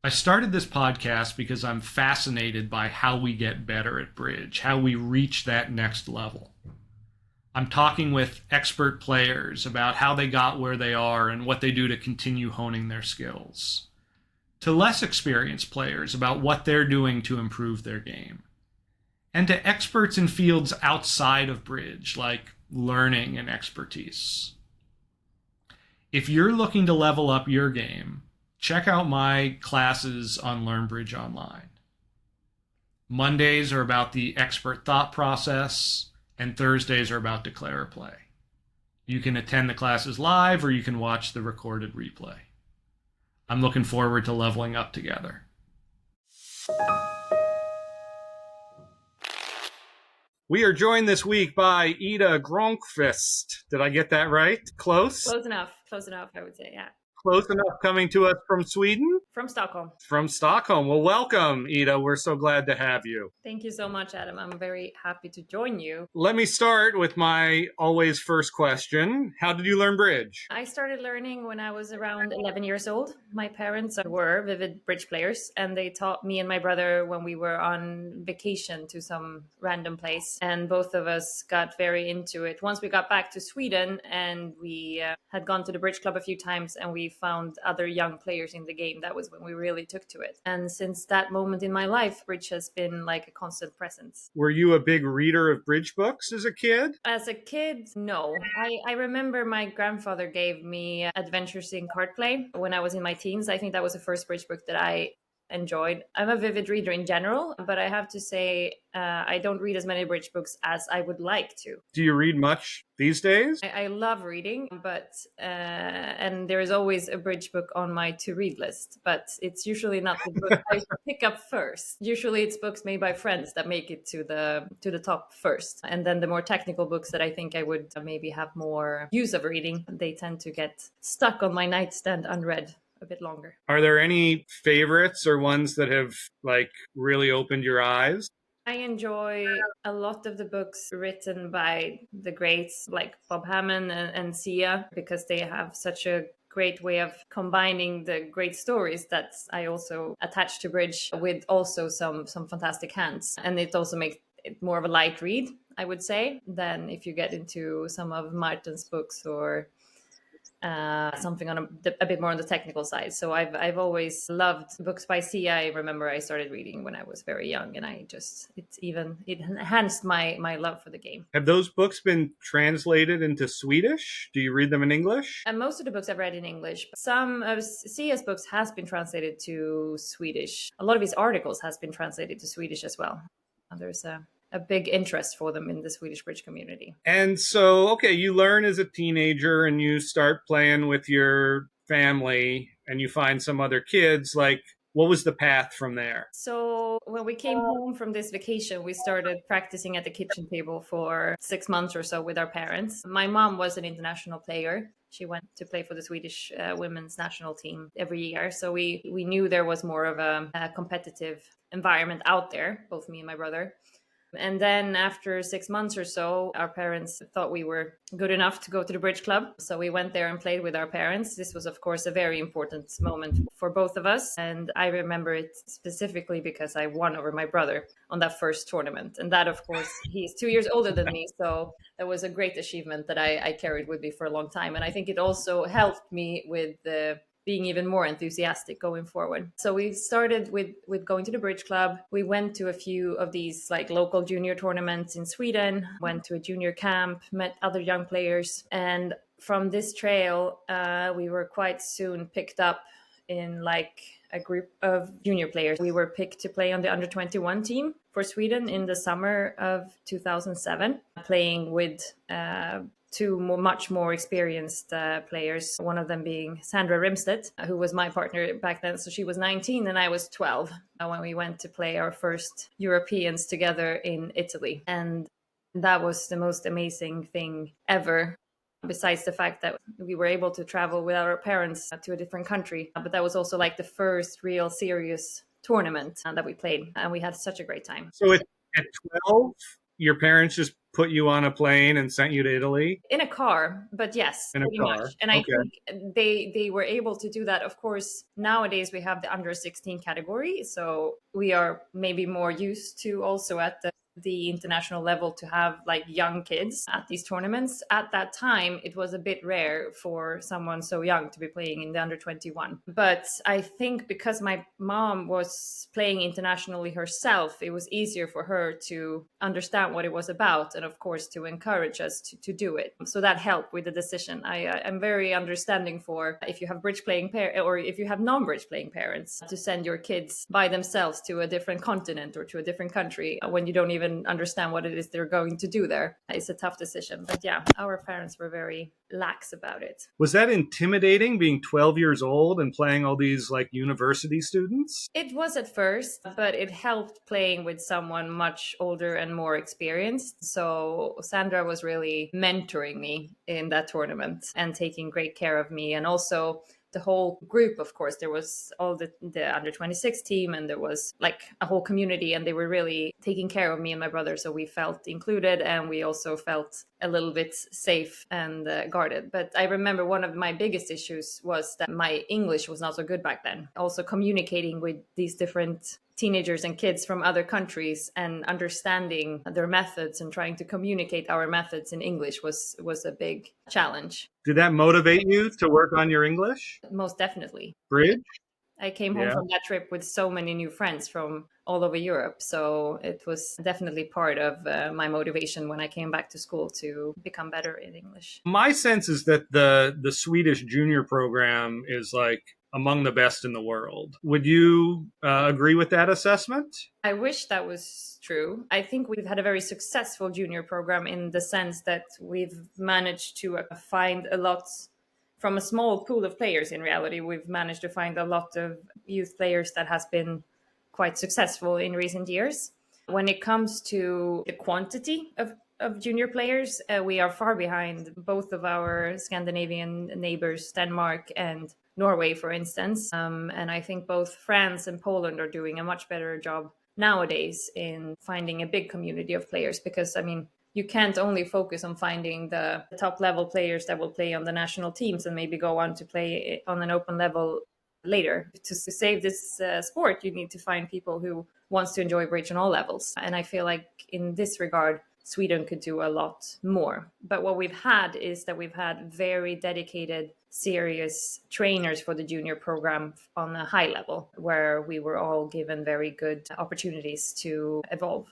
I started this podcast because I'm fascinated by how we get better at bridge, how we reach that next level. I'm talking with expert players about how they got where they are and what they do to continue honing their skills, to less experienced players about what they're doing to improve their game, and to experts in fields outside of bridge, like learning and expertise. If you're looking to level up your game, check out my classes on Learn Bridge Online. Mondays are about the expert thought process, and Thursdays are about declare a play. You can attend the classes live or you can watch the recorded replay. I'm looking forward to leveling up together. We are joined this week by Ida Grönkvist. Did I get that right? Close? Close enough, I would say, yeah. Close enough, coming to us from Sweden? From Stockholm. From Stockholm. Well, welcome, Ida. We're so glad to have you. Thank you so much, Adam. I'm very happy to join you. Let me start with my always first question. How did you learn bridge? I started learning when I was around 11 years old. My parents were vivid bridge players, and they taught me and my brother when we were on vacation to some random place. And both of us got very into it. Once we got back to Sweden and we had gone to the bridge club a few times and we found other young players in the game, that was when we really took to it. And since that moment in my life, bridge has been like a constant presence. Were you a big reader of bridge books as a kid? As a kid, no. I remember my grandfather gave me Adventures in Card Play when I was in my teens. I think that was the first bridge book that I enjoyed. I'm a vivid reader in general, but I have to say I don't read as many bridge books as I would like to. Do you read much these days? I love reading, but and there is always a bridge book on my to-read list, but it's usually not the book I pick up first. Usually it's books made by friends that make it to the top first. And then the more technical books that I think I would maybe have more use of reading, they tend to get stuck on my nightstand unread a bit longer. Are there any favorites or ones that have really opened your eyes? I enjoy a lot of the books written by the greats like Bob Hammond and Sia, because they have such a great way of combining the great stories that I also attach to bridge with also some fantastic hands. And it also makes it more of a light read, I would say, than if you get into some of Martin's books or something on a bit more on the technical side. So I've always loved books by Sia. I remember I started reading when I was very young, and it enhanced my love for the game. Have those books been translated into Swedish? Do you read them in English? And most of the books I've read in English. Some of Sia's books has been translated to Swedish. A lot of his articles has been translated to Swedish as well. There's a big interest for them in the Swedish bridge community. And so, okay, you learn as a teenager and you start playing with your family and you find some other kids. What was the path from there? So when we came home from this vacation, we started practicing at the kitchen table for 6 months or so with our parents. My mom was an international player. She went to play for the Swedish women's national team every year. So we knew there was more of a competitive environment out there, both me and my brother. And then after 6 months or so, our parents thought we were good enough to go to the bridge club. So we went there and played with our parents. This was, of course, a very important moment for both of us. And I remember it specifically because I won over my brother on that first tournament. And that, of course, he's 2 years older than me. So that was a great achievement that I carried with me for a long time. And I think it also helped me with being even more enthusiastic going forward. So we started with going to the bridge club. We went to a few of these local junior tournaments in Sweden, went to a junior camp, met other young players. And from this trail, we were quite soon picked up in a group of junior players. We were picked to play on the under 21 team for Sweden in the summer of 2007, playing with two much more experienced players, one of them being Sandra Rimstedt, who was my partner back then. So she was 19 and I was 12 when we went to play our first Europeans together in Italy. And that was the most amazing thing ever, besides the fact that we were able to travel without our parents to a different country. But that was also the first real serious tournament that we played, and we had such a great time. So at 12, your parents just put you on a plane and sent you to Italy? In a car, but yes, In a pretty car. much. And I Okay. think they were able to do that. Of course, nowadays we have the under 16 category, so we are maybe more used to also at the international level to have like young kids at these tournaments. At that time, it was a bit rare for someone so young to be playing in the under 21. But I think because my mom was playing internationally herself, it was easier for her to understand what it was about and, of course, to encourage us to do it. So that helped with the decision. I'm very understanding for if you have bridge playing or if you have non-bridge playing parents to send your kids by themselves to a different continent or to a different country when you don't even understand what it is they're going to do there. It's a tough decision. But yeah, our parents were very lax about it. Was that intimidating, being 12 years old and playing all these like university students? It was at first, but it helped playing with someone much older and more experienced. So Sandra was really mentoring me in that tournament and taking great care of me. And also the whole group, of course, there was all the under 26 team, and there was like a whole community, and they were really taking care of me and my brother. So we felt included, and we also felt a little bit safe and guarded. But I remember one of my biggest issues was that my English was not so good back then. Also communicating with these different teenagers and kids from other countries and understanding their methods and trying to communicate our methods in English was a big challenge. Did that motivate you to work on your English? Most definitely. Bridge? I came home from that trip with so many new friends from all over Europe. So it was definitely part of my motivation when I came back to school to become better in English. My sense is that the Swedish junior program is like among the best in the world. Would you agree with that assessment? I wish that was true. I think we've had a very successful junior program in the sense that we've managed to find a lot from a small pool of players. In reality, we've managed to find a lot of youth players that has been quite successful in recent years. When it comes to the quantity of junior players, we are far behind both of our Scandinavian neighbors, Denmark and Norway, for instance. And I think both France and Poland are doing a much better job nowadays in finding a big community of players, because, I mean, you can't only focus on finding the top level players that will play on the national teams and maybe go on to play on an open level later. To save this sport, you need to find people who wants to enjoy bridge on all levels. And I feel like in this regard, Sweden could do a lot more. But what we've had is that we've had very dedicated, serious trainers for the junior program on a high level, where we were all given very good opportunities to evolve.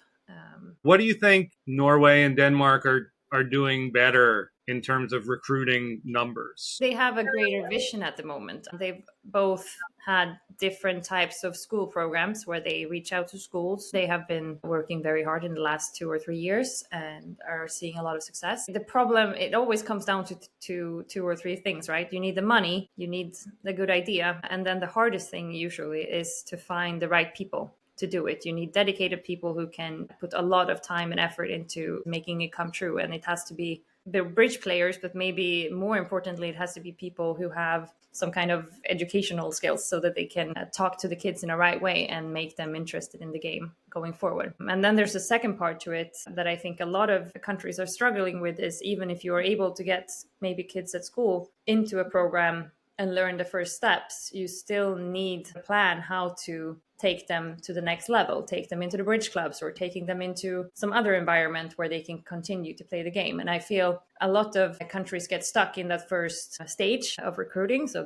What do you think Norway and Denmark are doing better in terms of recruiting numbers? They have a greater vision at the moment. They've both had different types of school programs where they reach out to schools. They have been working very hard in the last 2 or 3 years and are seeing a lot of success. The problem, it always comes down to 2 or 3 things, right? You need the money, you need the good idea, and then the hardest thing usually is to find the right people to do it. You need dedicated people who can put a lot of time and effort into making it come true. And it has to be the bridge players, but maybe more importantly, it has to be people who have some kind of educational skills so that they can talk to the kids in a right way and make them interested in the game going forward. And then there's a second part to it that I think a lot of countries are struggling with, is even if you are able to get maybe kids at school into a program and learn the first steps, you still need a plan how to take them to the next level, take them into the bridge clubs or taking them into some other environment where they can continue to play the game. And I feel a lot of countries get stuck in that first stage of recruiting. So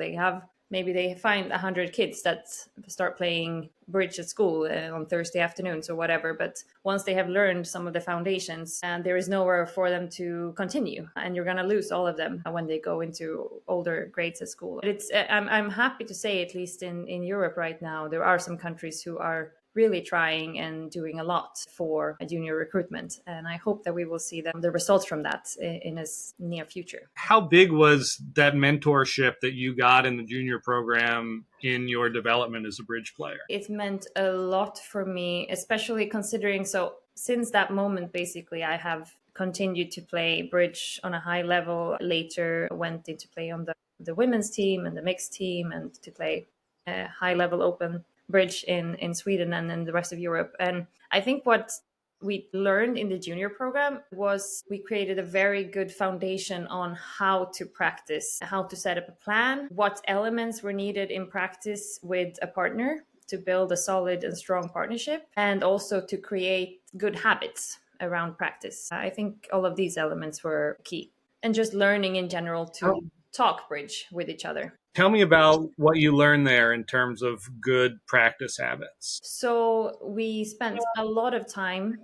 maybe they find 100 kids that start playing bridge at school on Thursday afternoons or whatever. But once they have learned some of the foundations, and there is nowhere for them to continue, and you're going to lose all of them when they go into older grades at school. I'm happy to say, at least in Europe right now, there are some countries who are really trying and doing a lot for junior recruitment. And I hope that we will see the results from that in a near future. How big was that mentorship that you got in the junior program in your development as a bridge player? It meant a lot for me, especially considering, so since that moment, basically, I have continued to play bridge on a high level. Later went into play on the women's team and the mixed team, and to play high level open bridge in Sweden and in the rest of Europe. And I think what we learned in the junior program was we created a very good foundation on how to practice, how to set up a plan, what elements were needed in practice with a partner to build a solid and strong partnership, and also to create good habits around practice. I think all of these elements were key. And just learning in general to talk bridge with each other. Tell me about what you learned there in terms of good practice habits. So we spent a lot of time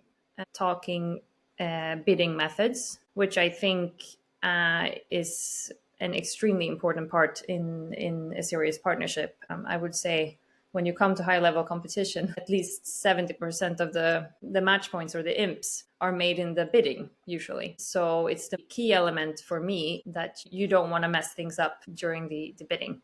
talking bidding methods, which I think is an extremely important part in a serious partnership. I would say when you come to high level competition, at least 70% of the match points or the imps are made in the bidding usually. So it's the key element for me that you don't want to mess things up during the bidding.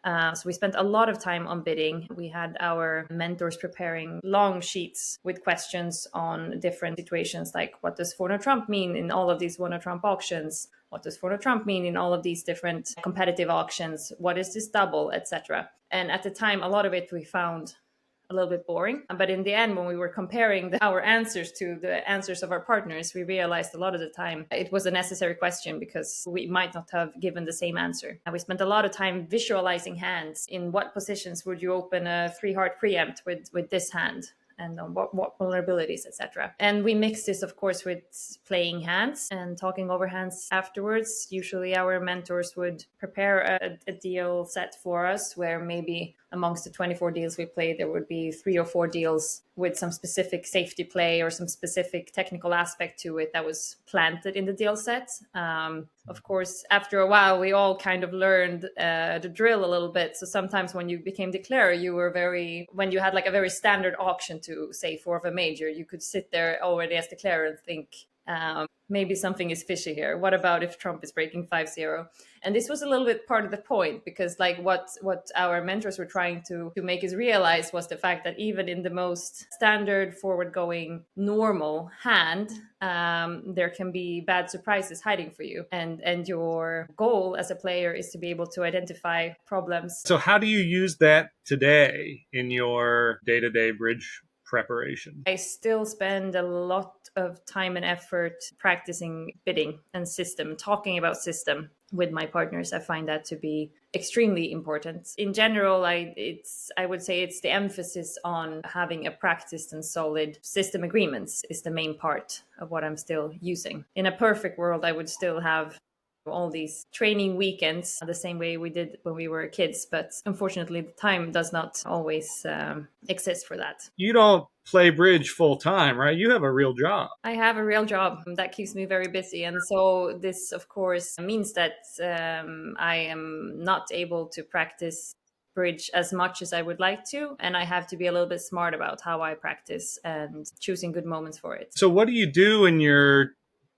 So we spent a lot of time on bidding. We had our mentors preparing long sheets with questions on different situations, like what does Forno Trump mean in all of these Forno Trump auctions? What does Forno Trump mean in all of these different competitive auctions? What is this double, etc.? And at the time, a lot of it we found a little bit boring. But in the end, when we were comparing our answers to the answers of our partners, we realized a lot of the time it was a necessary question because we might not have given the same answer. And we spent a lot of time visualizing hands. In what positions would you open a 3-heart preempt with this hand? And on what vulnerabilities, etc. And we mix this, of course, with playing hands and talking over hands afterwards. Usually our mentors would prepare a deal set for us where maybe amongst the 24 deals we played, there would be 3 or 4 deals with some specific safety play or some specific technical aspect to it that was planted in the deal set. Of course, after a while, we all kind of learned the drill a little bit. So sometimes when you became declarer, when you had like a very standard auction to say for a major, you could sit there already as declarer and think, maybe something is fishy here. What about if Trump is breaking 5-0? And this was a little bit part of the point, because like what our mentors were trying to make us realize was the fact that even in the most standard forward-going normal hand, there can be bad surprises hiding for you. And your goal as a player is to be able to identify problems. So how do you use that today in your day-to-day bridge preparation? I still spend a lot of time and effort practicing bidding and system, talking about system with my partners. I find that to be extremely important. In general, I would say it's the emphasis on having a practiced and solid system agreements is the main part of what I'm still using. In a perfect world, I would still have all these training weekends the same way we did when we were kids, but unfortunately the time does not always exist for that. You don't play bridge full time, right? You have a real job. I have a real job that keeps me very busy, and so this of course means that I am not able to practice bridge as much as I would like to, and I have to be a little bit smart about how I practice and choosing good moments for it. So what do you do in your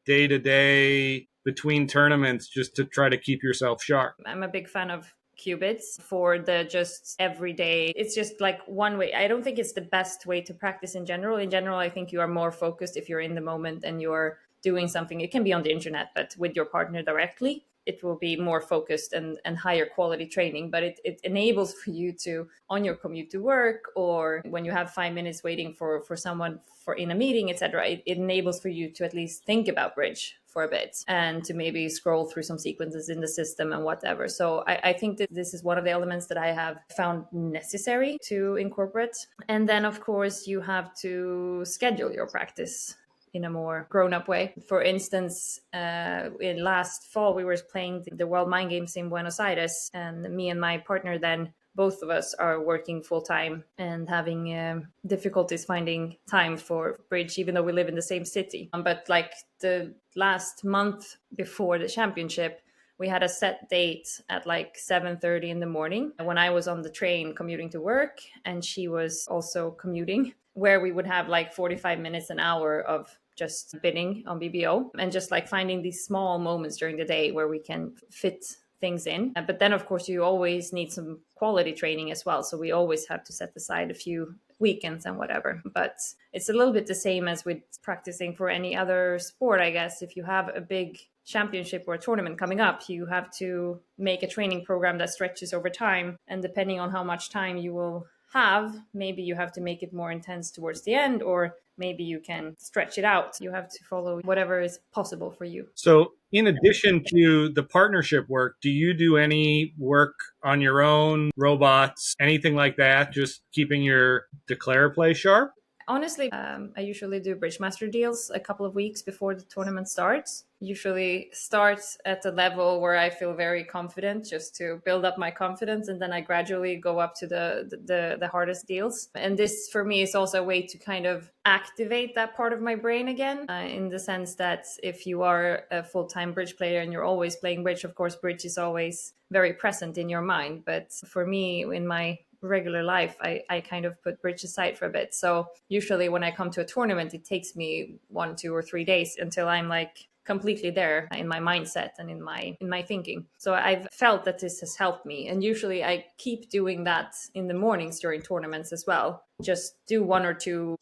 day-to-day between tournaments just to try to keep yourself sharp? I'm a big fan of qubits for the just everyday. It's just like one way. I don't think it's the best way to practice in general. In general, I think you are more focused if you're in the moment and you're doing something. It can be on the internet, but with your partner directly, it will be more focused and higher quality training. But it enables for you to, on your commute to work, or when you have 5 minutes waiting for someone in a meeting, etc., it enables for you to at least think about bridge for a bit and to maybe scroll through some sequences in the system and whatever. So I think that this is one of the elements that I have found necessary to incorporate. And then, of course, you have to schedule your practice in a more grown-up way. For instance, in last fall, we were playing the World Mind Games in Buenos Aires, and me and my partner then, both of us are working full-time and having difficulties finding time for bridge, even though we live in the same city. But like the last month before the championship, we had a set date at like 7:30 in the morning when I was on the train commuting to work, and she was also commuting, where we would have like 45 minutes, an hour of just bidding on BBO and just like finding these small moments during the day where we can fit things in. But then, of course, you always need some quality training as well. So we always have to set aside a few weekends and whatever. But it's a little bit the same as with practicing for any other sport, I guess. If you have a big championship or a tournament coming up, you have to make a training program that stretches over time. And depending on how much time you will have, maybe you have to make it more intense towards the end, or maybe you can stretch it out. You have to follow whatever is possible for you. So, in addition to the partnership work, do you do any work on your own, robots, anything like that, just keeping your declare play sharp? Honestly, I usually do bridge master deals a couple of weeks before the tournament starts. Usually starts at a level where I feel very confident, just to build up my confidence, and then I gradually go up to the hardest deals. And this for me is also a way to kind of activate that part of my brain again, in the sense that if you are a full-time bridge player and you're always playing bridge, of course bridge is always very present in your mind. But for me, in my regular life, I kind of put bridge aside for a bit. So usually when I come to a tournament, it takes me 1, 2, or 3 days until I'm like completely there in my mindset and in my thinking. So I've felt that this has helped me, and usually I keep doing that in the mornings during tournaments as well. Just do 1 or 2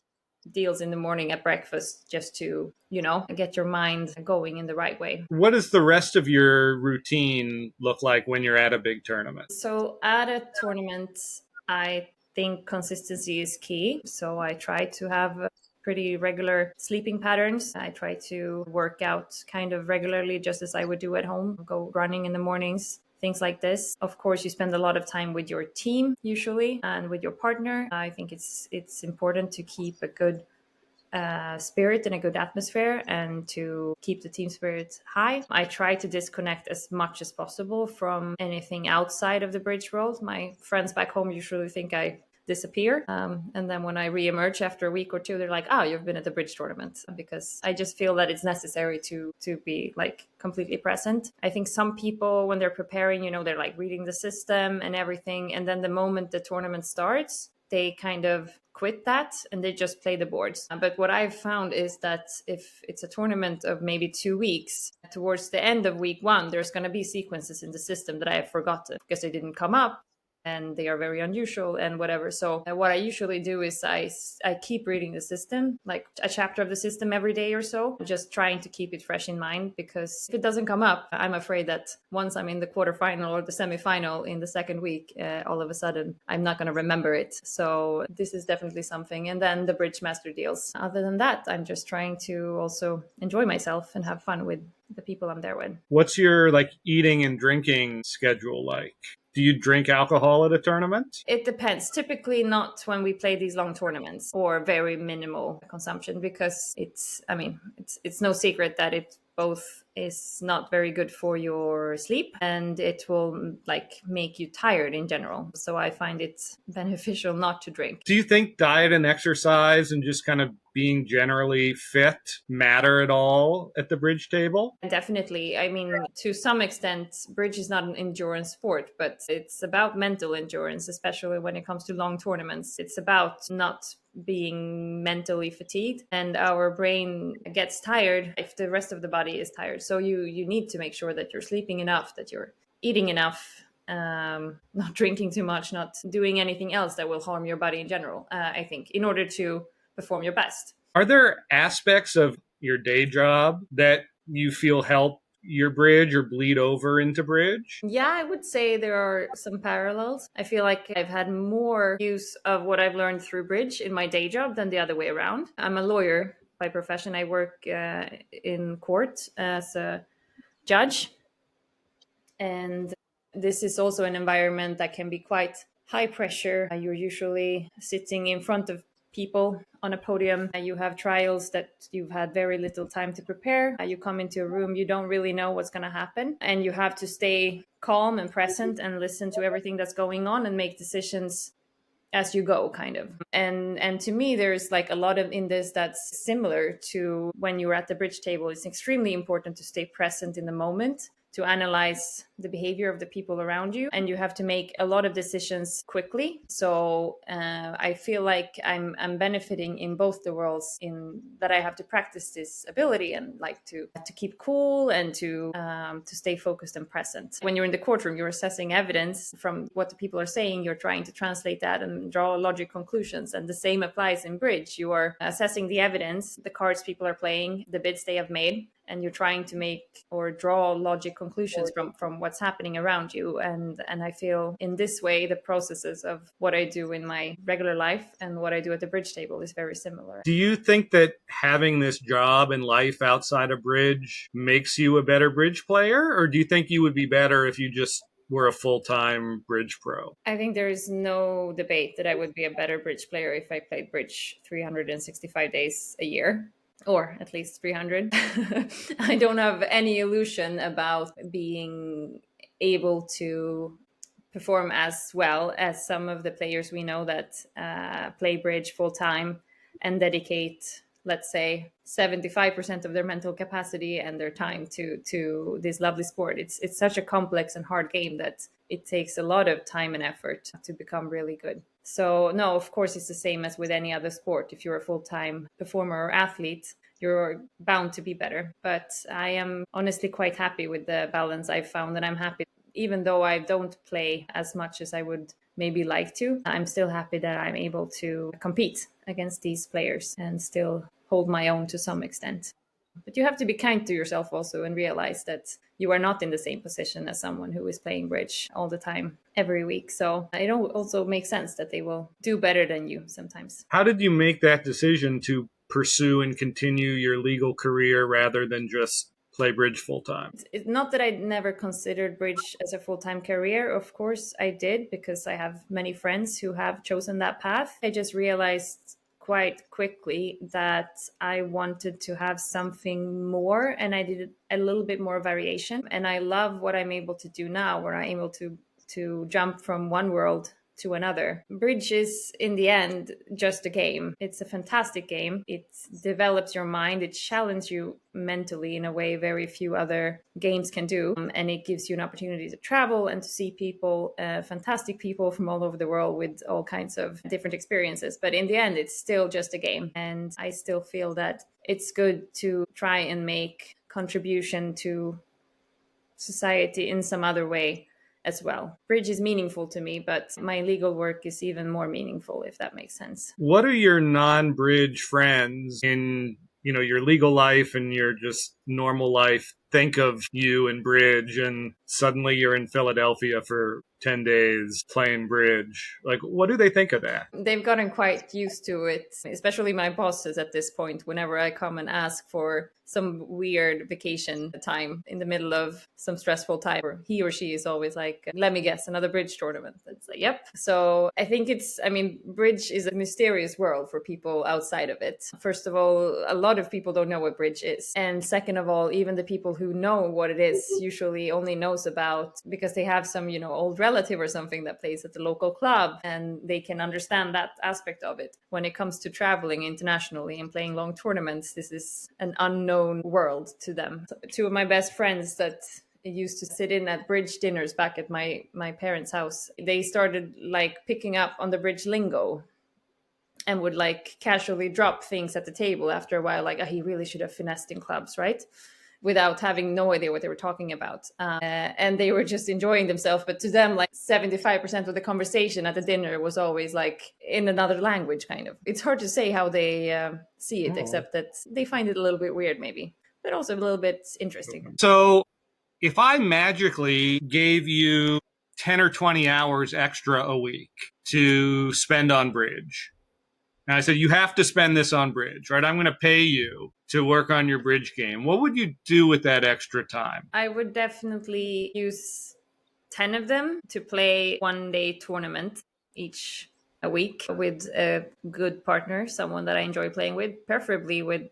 deals in the morning at breakfast, just to, get your mind going in the right way. What does the rest of your routine look like when you're at a big tournament? So at a tournament, I think consistency is key. So I try to have pretty regular sleeping patterns. I try to work out kind of regularly, just as I would do at home, go running in the mornings, things like this. Of course, you spend a lot of time with your team usually and with your partner. I think it's important to keep a good spirit and a good atmosphere, and to keep the team spirit high. I try to disconnect as much as possible from anything outside of the bridge world. My friends back home usually think I disappear. And then when I re-emerge after a week or 2, they're like, oh, you've been at the bridge tournament, because I just feel that it's necessary to be like completely present. I think some people, when they're preparing, they're like reading the system and everything. And then the moment the tournament starts, they kind of quit that and they just play the boards. But what I've found is that if it's a tournament of maybe 2 weeks, towards the end of week 1, there's going to be sequences in the system that I have forgotten because they didn't come up and they are very unusual and whatever. So what I usually do is I keep reading the system, like a chapter of the system every day or so, just trying to keep it fresh in mind, because if it doesn't come up, I'm afraid that once I'm in the quarterfinal or the semifinal in the second week, all of a sudden I'm not going to remember it. So this is definitely something. And then the bridge master deals. Other than that, I'm just trying to also enjoy myself and have fun with the people I'm there with. What's your eating and drinking schedule like? Do you drink alcohol at a tournament? It depends. Typically not when we play these long tournaments, or very minimal consumption, because it's no secret that it both is not very good for your sleep and it will make you tired in general. So I find it beneficial not to drink. Do you think diet and exercise and just kind of being generally fit matter at all at the bridge table? Definitely. I mean, to some extent, bridge is not an endurance sport, but it's about mental endurance, especially when it comes to long tournaments. It's about not being mentally fatigued, and our brain gets tired if the rest of the body is tired. So you need to make sure that you're sleeping enough, that you're eating enough, not drinking too much, not doing anything else that will harm your body in general, I think, in order to perform your best. Are there aspects of your day job that you feel help your bridge or bleed over into bridge? Yeah, I would say there are some parallels. I feel like I've had more use of what I've learned through bridge in my day job than the other way around. I'm a lawyer by profession. I work in court as a judge. And this is also an environment that can be quite high pressure. You're usually sitting in front of people on a podium. You have trials that you've had very little time to prepare. You come into a room, you don't really know what's going to happen, and you have to stay calm and present and listen to everything that's going on and make decisions as you go, kind of. And to me, there's a lot of in this that's similar to when you're at the bridge table. It's extremely important to stay present in the moment, to analyze the behavior of the people around you, and you have to make a lot of decisions quickly. So I feel like I'm benefiting in both the worlds, in that I have to practice this ability and to keep cool and to stay focused and present. When you're in the courtroom, you're assessing evidence from what the people are saying. You're trying to translate that and draw logic conclusions. And the same applies in bridge. You are assessing the evidence, the cards people are playing, the bids they have made, and you're trying to make or draw logic conclusions from what's happening around you. And I feel in this way, the processes of what I do in my regular life and what I do at the bridge table is very similar. Do you think that having this job and life outside of bridge makes you a better bridge player? Or do you think you would be better if you just were a full-time bridge pro? I think there is no debate that I would be a better bridge player if I played bridge 365 days a year. Or at least 300. I don't have any illusion about being able to perform as well as some of the players we know that play bridge full time and dedicate, let's say, 75% of their mental capacity and their time to this lovely sport. It's such a complex and hard game that it takes a lot of time and effort to become really good. So no, of course, it's the same as with any other sport. If you're a full-time performer or athlete, you're bound to be better. But I am honestly quite happy with the balance I've found, and I'm happy. Even though I don't play as much as I would maybe like to, I'm still happy that I'm able to compete against these players and still hold my own to some extent. But you have to be kind to yourself also and realize that you are not in the same position as someone who is playing bridge all the time, every week. So it also makes sense that they will do better than you sometimes. How did you make that decision to pursue and continue your legal career rather than just play bridge full-time? It's not that I never considered bridge as a full-time career. Of course I did, because I have many friends who have chosen that path. I just realized quite quickly that I wanted to have something more, and I did a little bit more variation. And I love what I'm able to do now, where I'm able to jump from one world to another. Bridge is, in the end, just a game. It's a fantastic game. It develops your mind. It challenges you mentally in a way very few other games can do. And it gives you an opportunity to travel and to see people, fantastic people from all over the world with all kinds of different experiences. But in the end, it's still just a game. And I still feel that it's good to try and make contribution to society in some other way as well. Bridge is meaningful to me, but my legal work is even more meaningful, if that makes sense. What are your non-bridge friends in, your legal life and your just normal life think of you in bridge, and suddenly you're in Philadelphia for 10 days playing bridge? Like, what do they think of that? They've gotten quite used to it, especially my bosses at this point. Whenever I come and ask for some weird vacation time in the middle of some stressful time, or he or she is always like, let me guess, another bridge tournament. It's like, yep. So I think bridge is a mysterious world for people outside of it. First of all, a lot of people don't know what bridge is. And second of all, even the people who know what it is usually only knows about because they have some, old relative or something that plays at the local club, and they can understand that aspect of it. When it comes to traveling internationally and playing long tournaments, this is an unknown world to them. So, two of my best friends that used to sit in at bridge dinners back at my parents' house, they started picking up on the bridge lingo and would casually drop things at the table after a while, he really should have finessed in clubs, right? Without having no idea what they were talking about. And they were just enjoying themselves. But to them, 75% of the conversation at the dinner was always in another language, kind of. It's hard to say how they see it, except that they find it a little bit weird, maybe, but also a little bit interesting. So if I magically gave you 10 or 20 hours extra a week to spend on bridge, and I said, you have to spend this on bridge, right? I'm going to pay you to work on your bridge game. What would you do with that extra time? I would definitely use 10 of them to play one-day tournament each a week with a good partner, someone that I enjoy playing with, preferably with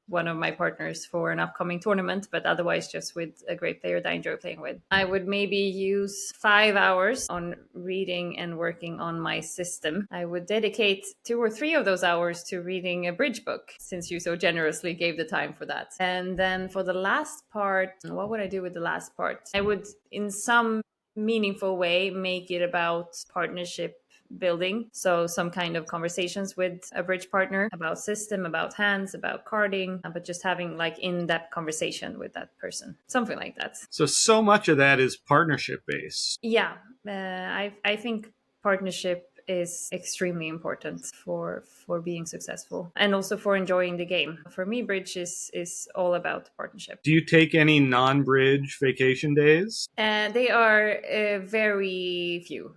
one of my partners for an upcoming tournament, but otherwise just with a great player that I enjoy playing with. I would maybe use 5 hours on reading and working on my system. I would dedicate 2 or 3 of those hours to reading a bridge book, since you so generously gave the time for that. And then for the last part, what would I do with the last part? I would, in some meaningful way, make it about partnership building. So some kind of conversations with a bridge partner about system, about hands, about carding, but just having in-depth conversation with that person, something like that. So much of that is partnership based. Yeah, I think partnership is extremely important for being successful and also for enjoying the game. For me, bridge is all about partnership. Do you take any non-bridge vacation days? They are very few.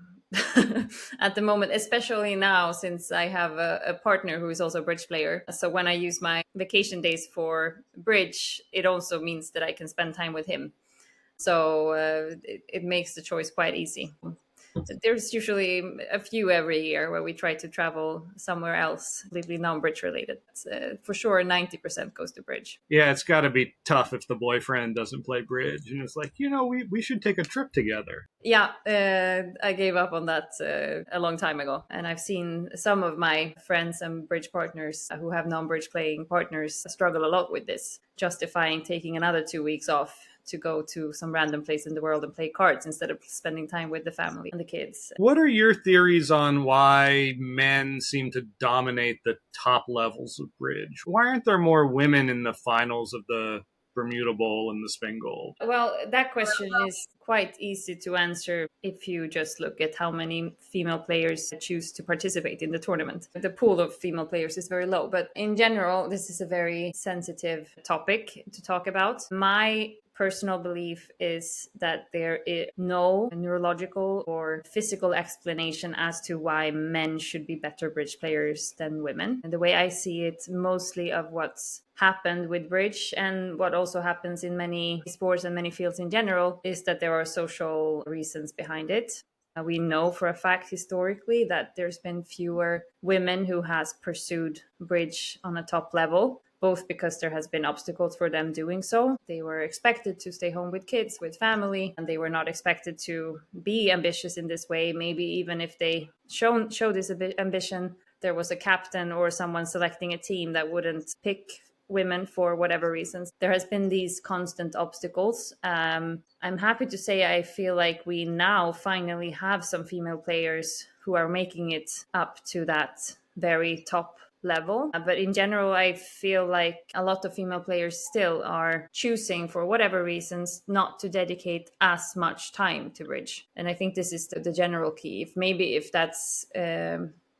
At the moment, especially now, since I have a partner who is also a bridge player. So when I use my vacation days for bridge, it also means that I can spend time with him. So it makes the choice quite easy. There's usually a few every year where we try to travel somewhere else, completely non-bridge related. For sure, 90% goes to bridge. Yeah, it's got to be tough if the boyfriend doesn't play bridge. And it's like, we should take a trip together. Yeah, I gave up on that a long time ago. And I've seen some of my friends and bridge partners who have non-bridge playing partners struggle a lot with this, justifying taking another 2 weeks off to go to some random place in the world and play cards instead of spending time with the family and the kids. What are your theories on why men seem to dominate the top levels of bridge? Why aren't there more women in the finals of the Bermuda Bowl and the Spin Gold? Well, that question is quite easy to answer if you just look at how many female players choose to participate in the tournament. The pool of female players is very low, but in general, this is a very sensitive topic to talk about. My personal belief is that there is no neurological or physical explanation as to why men should be better bridge players than women. And the way I see it, mostly of what's happened with bridge and what also happens in many sports and many fields in general, is that there are social reasons behind it. We know for a fact historically that there's been fewer women who has pursued bridge on a top level, both because there has been obstacles for them doing so. They were expected to stay home with kids, with family, and they were not expected to be ambitious in this way. Maybe even if they show this ambition, there was a captain or someone selecting a team that wouldn't pick women for whatever reasons. There has been these constant obstacles. I'm happy to say I feel like we now finally have some female players who are making it up to that very top level. But in general, I feel like a lot of female players still are choosing, for whatever reasons, not to dedicate as much time to bridge. And I think this is the general key. If that's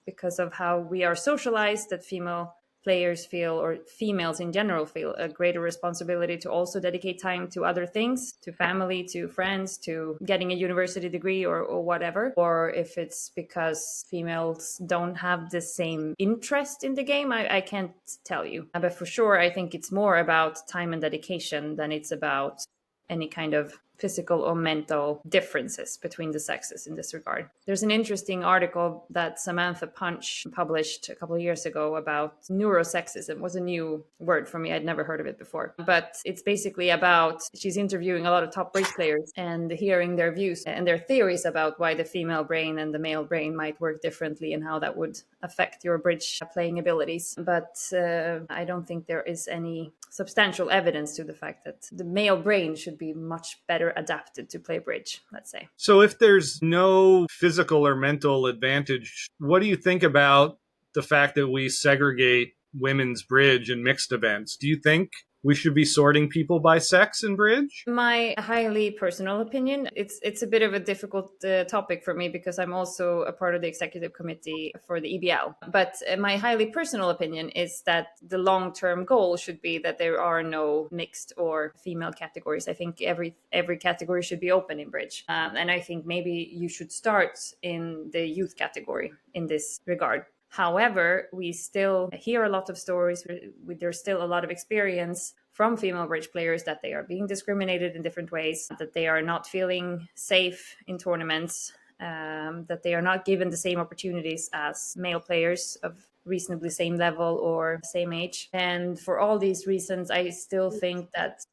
because of how we are socialized, that female players feel, or females in general feel, a greater responsibility to also dedicate time to other things, to family, to friends, to getting a university degree or whatever. Or if it's because females don't have the same interest in the game, I can't tell you. But for sure, I think it's more about time and dedication than it's about any kind of physical or mental differences between the sexes in this regard. There's an interesting article that Samantha Punch published a couple of years ago about neurosexism. It was a new word for me. I'd never heard of it before. But it's basically about, she's interviewing a lot of top bridge players and hearing their views and their theories about why the female brain and the male brain might work differently and how that would affect your bridge playing abilities. But I don't think there is any substantial evidence to the fact that the male brain should be much better adapted to play bridge, let's say. So if there's no physical or mental advantage, what do you think about the fact that we segregate women's bridge and mixed events? Do you think we should be sorting people by sex in bridge? My highly personal opinion, it's a bit of a difficult topic for me because I'm also a part of the executive committee for the EBL. But my highly personal opinion is that the long-term goal should be that there are no mixed or female categories. I think every category should be open in bridge. And I think maybe you should start in the youth category in this regard. However, we still hear a lot of stories. There's still a lot of experience from female bridge players that they are being discriminated in different ways, that they are not feeling safe in tournaments, that they are not given the same opportunities as male players of reasonably same level or same age. And for all these reasons, I still think that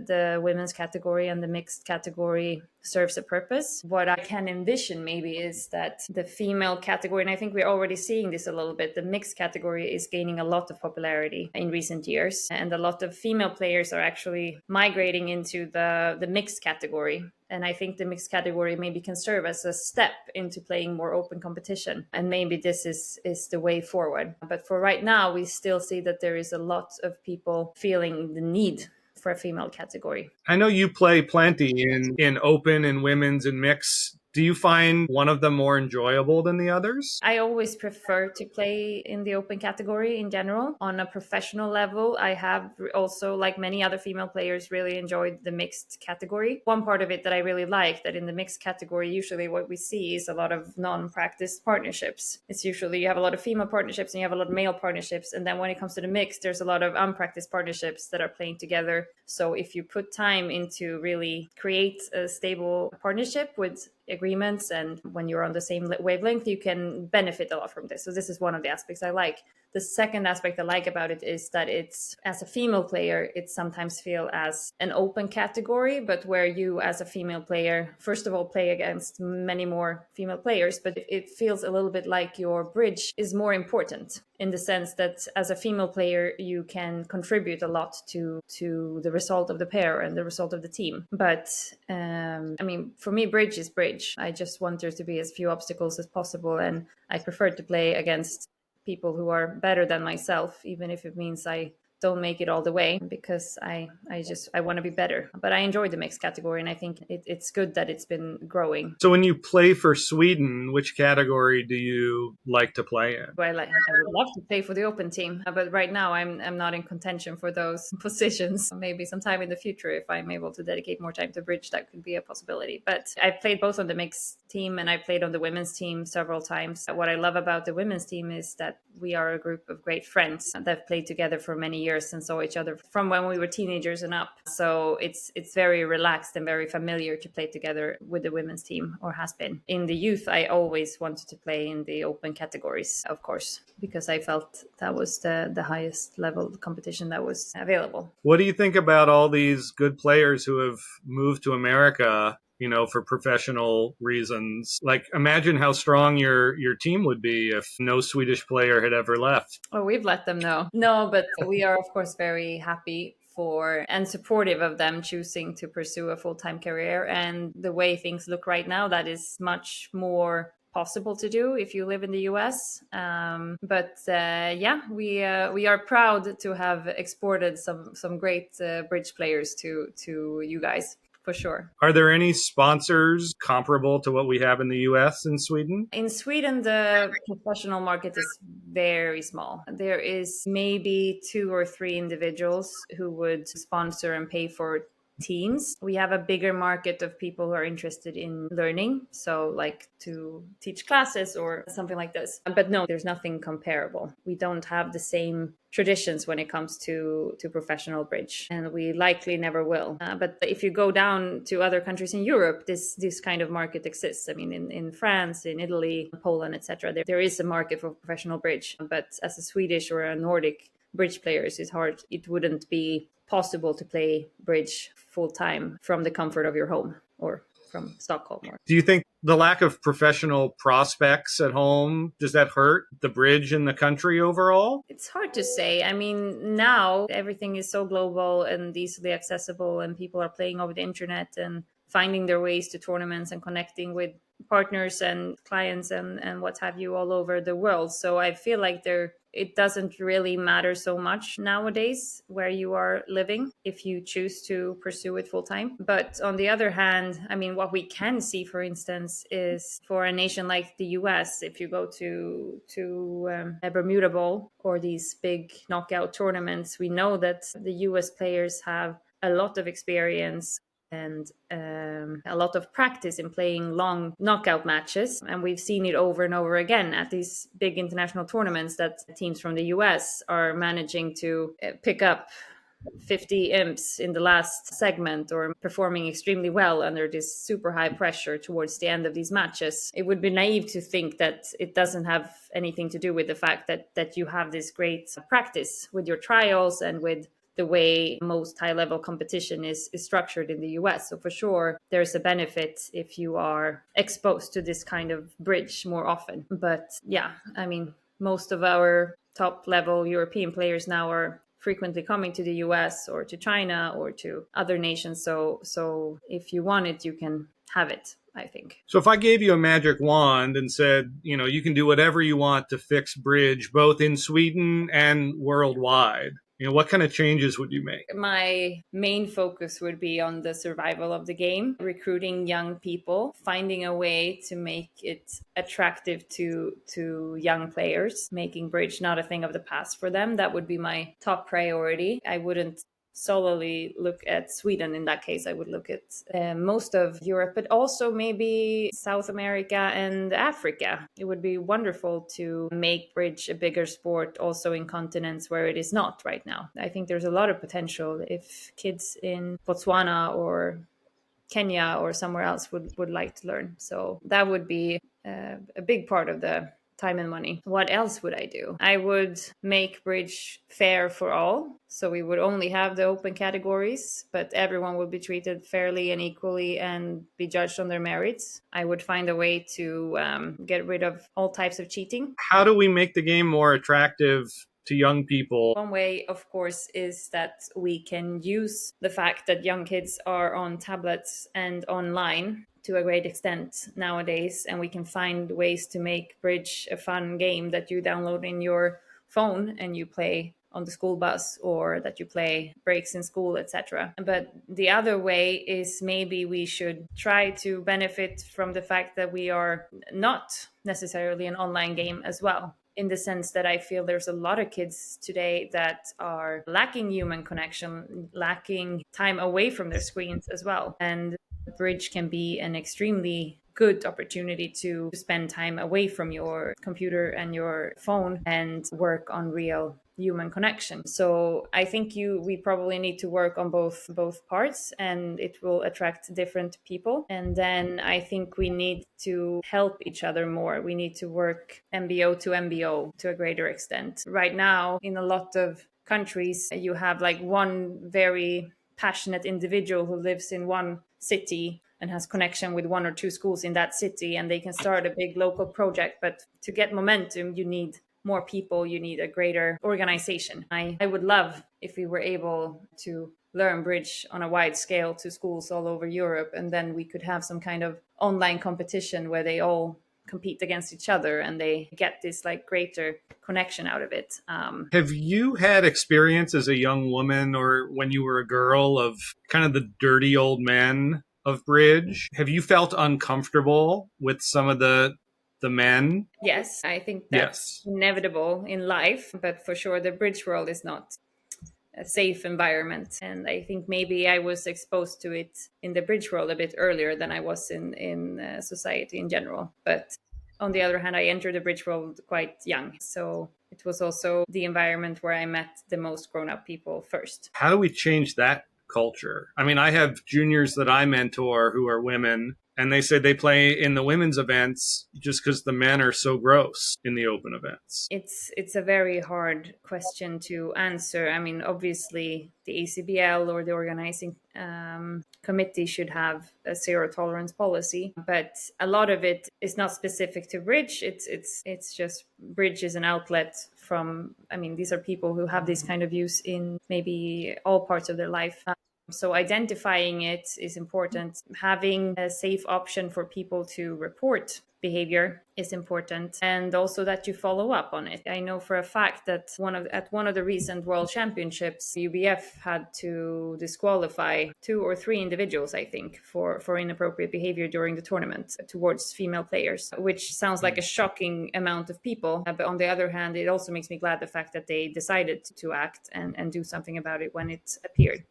the women's category and the mixed category serves a purpose. What I can envision maybe is that the female category, and I think we're already seeing this a little bit, the mixed category is gaining a lot of popularity in recent years. And a lot of female players are actually migrating into the mixed category. And I think the mixed category maybe can serve as a step into playing more open competition. And maybe this is the way forward. But for right now, we still see that there is a lot of people feeling the need for a female category. I know you play plenty in open and women's and mix. Do you find one of them more enjoyable than the others? I always prefer to play in the open category in general. On a professional level, I have also, like many other female players, really enjoyed the mixed category. One part of it that I really like, that in the mixed category, usually what we see is a lot of non-practiced partnerships. It's usually you have a lot of female partnerships and you have a lot of male partnerships. And then when it comes to the mix, there's a lot of unpracticed partnerships that are playing together. So if you put time into really create a stable partnership with agreements, and when you're on the same wavelength, you can benefit a lot from this. So this is one of the aspects I like. The second aspect I like about it is that it's, as a female player, it sometimes feels as an open category, but where you as a female player, first of all, play against many more female players, but it feels a little bit like your bridge is more important, in the sense that as a female player, you can contribute a lot to the result of the pair and the result of the team. But I mean, for me, bridge is bridge. I just want there to be as few obstacles as possible, and I prefer to play against people who are better than myself, even if it means I don't make it all the way, because I want to be better. But I enjoy the mixed category, and I think it's good that it's been growing. So when you play for Sweden, which category do you like to play in? I would love to play for the open team, but right now I'm not in contention for those positions. Maybe sometime in the future, if I'm able to dedicate more time to bridge, that could be a possibility. But I've played both on the mixed team and I played on the women's team several times. What I love about the women's team is that we are a group of great friends that have played together for many years and saw each other from when we were teenagers and up. So it's very relaxed and very familiar to play together with the women's team, or has been. In the youth, I always wanted to play in the open categories, of course, because I felt that was the highest level competition that was available. What do you think about all these good players who have moved to America, you know, for professional reasons? Like, imagine how strong your team would be if no Swedish player had ever left. Oh, we've let them know. No, but we are, of course, very happy for and supportive of them choosing to pursue a full-time career. And the way things look right now, that is much more possible to do if you live in the US. Yeah, we are proud to have exported some great bridge players to you guys. For sure. Are there any sponsors comparable to what we have in the US and Sweden? In Sweden, the professional market is very small. There is maybe 2 or 3 individuals who would sponsor and pay for teams. We have a bigger market of people who are interested in learning, so like to teach classes or something like this. But no, there's nothing comparable. We don't have the same traditions when it comes to professional bridge, and we likely never will. But if you go down to other countries in Europe, this kind of market exists. I mean, in France, in Italy, Poland, etc., there is a market for professional bridge. But as a Swedish or a Nordic bridge players, it's hard. It wouldn't be possible to play bridge full time from the comfort of your home or from Stockholm. Do you think the lack of professional prospects at home, does that hurt the bridge in the country overall? It's hard to say. I mean, now everything is so global and easily accessible, and people are playing over the internet and finding their ways to tournaments and connecting with partners and clients and what have you all over the world. So I feel like it doesn't really matter so much nowadays where you are living if you choose to pursue it full time. But on the other hand, I mean, what we can see, for instance, is for a nation like the US, if you go to a Bermuda Bowl or these big knockout tournaments, we know that the US players have a lot of experience and a lot of practice in playing long knockout matches. And we've seen it over and over again at these big international tournaments that teams from the US are managing to pick up 50 imps in the last segment or performing extremely well under this super high pressure towards the end of these matches. It would be naive to think that it doesn't have anything to do with the fact that you have this great practice with your trials and with the way most high-level competition is structured in the US. So for sure, there's a benefit if you are exposed to this kind of bridge more often. But yeah, I mean, most of our top-level European players now are frequently coming to the US or to China or to other nations. So if you want it, you can have it, I think. So if I gave you a magic wand and said, you know, you can do whatever you want to fix bridge, both in Sweden and worldwide, What kind of changes would you make? My main focus would be on the survival of the game, recruiting young people, finding a way to make it attractive to young players, making bridge not a thing of the past for them. That would be my top priority. I wouldn't solely look at Sweden in that case. I would look at most of Europe, but also maybe South America and Africa. It would be wonderful to make bridge a bigger sport also in continents where it is not right now. I think there's a lot of potential if kids in Botswana or Kenya or somewhere else would like to learn. So that would be a big part of the time and money. What else would I do? I would make bridge fair for all. So we would only have the open categories, but everyone would be treated fairly and equally and be judged on their merits. I would find a way to get rid of all types of cheating. How do we make the game more attractive to young people? One way, of course, is that we can use the fact that young kids are on tablets and online to a great extent nowadays, and we can find ways to make bridge a fun game that you download in your phone and you play on the school bus, or that you play breaks in school, etc. But the other way is maybe we should try to benefit from the fact that we are not necessarily an online game as well, in the sense that I feel there's a lot of kids today that are lacking human connection, lacking time away from their screens as well. And bridge can be an extremely good opportunity to spend time away from your computer and your phone and work on real human connection. So I think we probably need to work on both parts, and it will attract different people. And then I think we need to help each other more. We need to work MBO to MBO to a greater extent. Right now, in a lot of countries, you have like one very passionate individual who lives in one city and has connection with one or two schools in that city, and they can start a big local project. But to get momentum, you need more people, you need a greater organization. I would love if we were able to learn bridge on a wide scale to schools all over Europe, and then we could have some kind of online competition where they all compete against each other and they get this like greater connection out of it. Have you had experience as a young woman or when you were a girl of kind of the dirty old men of bridge? Have you felt uncomfortable with some of the men? Yes, I think that's inevitable in life, but for sure the bridge world is not a safe environment. And I think maybe I was exposed to it in the bridge world a bit earlier than I was in society in general. But on the other hand, I entered the bridge world quite young. So it was also the environment where I met the most grown-up people first. How do we change that culture? I mean, I have juniors that I mentor who are women, and they say they play in the women's events just because the men are so gross in the open events. It's a very hard question to answer. I mean, obviously, the ACBL or the organizing committee should have a zero tolerance policy, but a lot of it is not specific to bridge. It's just bridge is an outlet from. I mean, these are people who have this kind of use in maybe all parts of their life. So identifying it is important. Having a safe option for people to report behavior is important, and also that you follow up on it. I know for a fact that at one of the recent World Championships, UBF had to disqualify 2 or 3 individuals, I think, for inappropriate behavior during the tournament towards female players, which sounds like a shocking amount of people. But on the other hand, it also makes me glad the fact that they decided to act and do something about it when it appeared.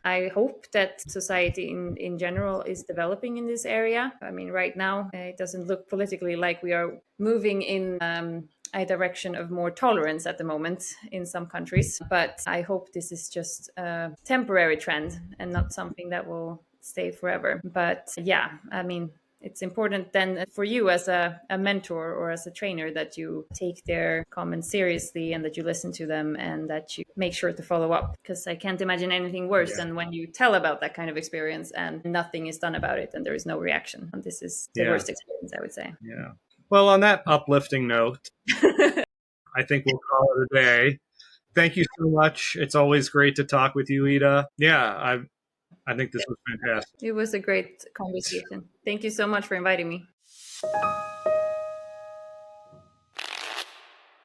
I hope that society in general is developing in this area. I mean, right now, it doesn't look politically like we are moving in a direction of more tolerance at the moment in some countries. But I hope this is just a temporary trend and not something that will stay forever. But yeah, I mean, it's important then for you as a mentor or as a trainer that you take their comments seriously and that you listen to them and that you make sure to follow up, because I can't imagine anything worse than when you tell about that kind of experience and nothing is done about it and there is no reaction. And this is the worst experience, I would say. Yeah. Well, on that uplifting note, I think we'll call it a day. Thank you so much. It's always great to talk with you, Ida. Yeah, I think this was fantastic. It was a great conversation. Thank you so much for inviting me.